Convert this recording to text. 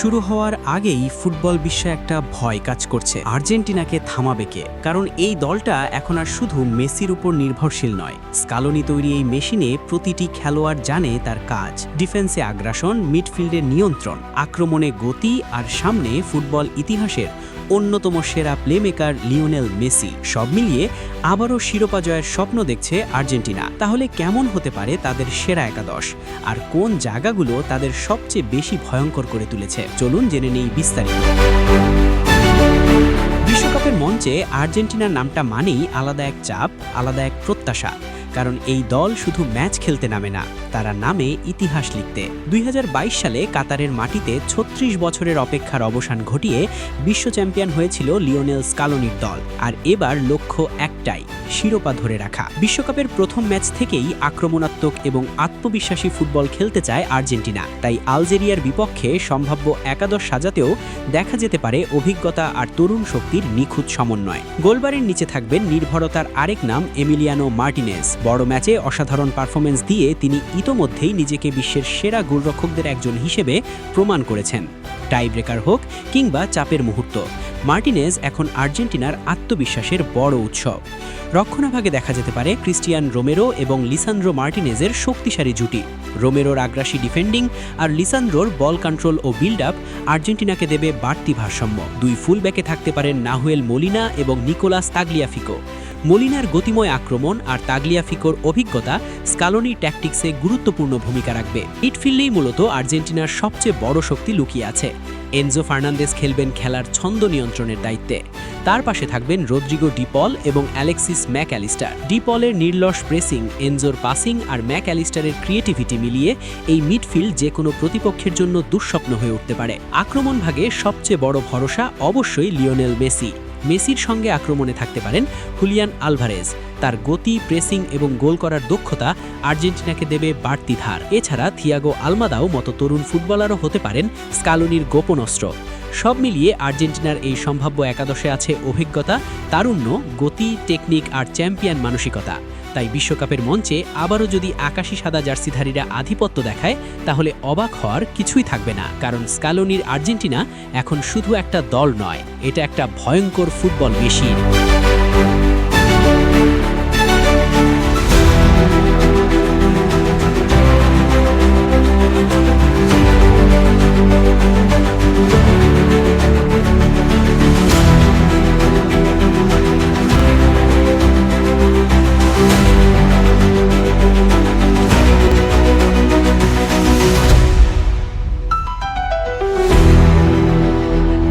শুরু হওয়ার আগেই ফুটবল বিশ্বে একটা ভয় কাজ করছে আর্জেন্টিনাকে থামাবে কে। কারণ এই দলটা এখন আর শুধু মেসির উপর নির্ভরশীল নয়। স্কালোনি তৈরি এই মেশিনে প্রতিটি খেলোয়াড় জানে তার কাজ। ডিফেন্সে আগ্রাসন, মিডফিল্ডে নিয়ন্ত্রণ, আক্রমণে গতি, আর সামনে ফুটবল ইতিহাসের অন্যতম সেরা প্লেমেকার লিওনেল মেসি। সব মিলিয়ে আবারও শিরোপা জয়ের স্বপ্ন দেখছে আর্জেন্টিনা। তাহলে কেমন হতে পারে তাদের সেরা একাদশ, আর কোন জায়গাগুলো তাদের সবচেয়ে বেশি ভয়ঙ্কর করে তুলেছে? চলুন জেনে নেই বিস্তারিত। বিশ্বকাপের মঞ্চে আর্জেন্টিনার নামটা মানেই আলাদা এক চাপ, আলাদা এক প্রত্যাশা। কারণ এই দল শুধু ম্যাচ খেলতে নামে না, তারা নামে ইতিহাস লিখতে। ২০২২ সালে কাতারের মাটিতে ৩৬ বছরের অপেক্ষার অবসান ঘটিয়ে বিশ্ব চ্যাম্পিয়ন হয়েছিল লিওনেল স্কালোনির দল। আর এবার লক্ষ্য একটাই, শিরোপা ধরে রাখা। বিশ্বকাপের প্রথম ম্যাচ থেকেই আক্রমণাত্মক এবং আত্মবিশ্বাসী ফুটবল খেলতে চায় আর্জেন্টিনা। তাই আলজেরিয়ার বিপক্ষে সম্ভাব্য একাদশ সাজাতেও দেখা যেতে পারে অভিজ্ঞতা আর তরুণ শক্তির নিখুঁত সমন্বয়। গোলবারের নিচে থাকবেন নির্ভরতার আরেক নাম এমিলিয়ানো মার্টিনেজ। বড় ম্যাচে অসাধারণ পারফরমেন্স দিয়ে তিনি ইতোমধ্যেই নিজেকে বিশ্বের সেরা গোলরক্ষকদের একজন হিসেবে প্রমাণ করেছেন। টাই ব্রেকার হোক কিংবা চাপের মুহূর্ত, মার্টিনেজ এখন আর্জেন্টিনার আত্মবিশ্বাসের বড় উৎস। রক্ষণাভাগে দেখা যেতে পারে ক্রিস্টিয়ান রোমেরো এবং লিসান্দ্রো মার্টিনেজের শক্তিশালী জুটি। রোমেরোর আগ্রাসী ডিফেন্ডিং আর লিসান্দ্রোর বল কন্ট্রোল ও বিল্ড আপ আর্জেন্টিনাকে দেবে বাড়তি ভারসাম্য। দুই ফুলব্যাকে থাকতে পারেন নাহুয়েল মোলিনা এবং নিকোলাস তাগলিয়াফিকো। মোলিনার গতিময় আক্রমণ আর তাগলিয়াফিকোর অভিজ্ঞতা স্কালোনির ট্যাকটিক্সে গুরুত্বপূর্ণ ভূমিকা রাখবে। মিডফিল্ডেই মূলত আর্জেন্টিনার সবচেয়ে বড় শক্তি লুকিয়ে আছে। এনজো ফার্নান্দেজ খেলবেন খেলার ছন্দ নিয়ন্ত্রণের দায়িত্বে। তার পাশে থাকবেন রদ্রিগো ডিপল এবং অ্যালেক্সিস ম্যাকঅ্যালিস্টার। ডিপলের নির্লস প্রেসিং, এনজোর পাসিং আর ম্যাকঅ্যালিস্টারের ক্রিয়েটিভিটি মিলিয়ে এই মিডফিল্ড যে কোনো প্রতিপক্ষের জন্য দুঃস্বপ্ন হয়ে উঠতে পারে। আক্রমণ ভাগে সবচেয়ে বড় ভরসা অবশ্যই লিওনেল মেসি। মেসির সঙ্গে আক্রমণে থাকতে পারেন হুলিয়ান আলভারেজ। তার গতি, প্রেসিং এবং গোল করার দক্ষতা আর্জেন্টিনাকে দেবে বাড়তি ধার। এছাড়া থিয়াগো আলমাদাও মতো তরুণ ফুটবলারও হতে পারেন স্কালোনির গোপন অস্ত্র। সব মিলিয়ে আর্জেন্টিনার এই সম্ভাব্য একাদশে আছে অভিজ্ঞতা, তারুণ্য, গতি, টেকনিক আর চ্যাম্পিয়ন মানসিকতা। তাই বিশ্বকাপের মঞ্চে আবারও যদি আকাশি সাদা জার্সিধারীরা আধিপত্য দেখায়, তাহলে অবাক হওয়ার কিছুই থাকবে না। কারণ স্কালোনির আর্জেন্টিনা এখন শুধু একটা দল নয়, এটা একটা ভয়ঙ্কর ফুটবল মেশিন।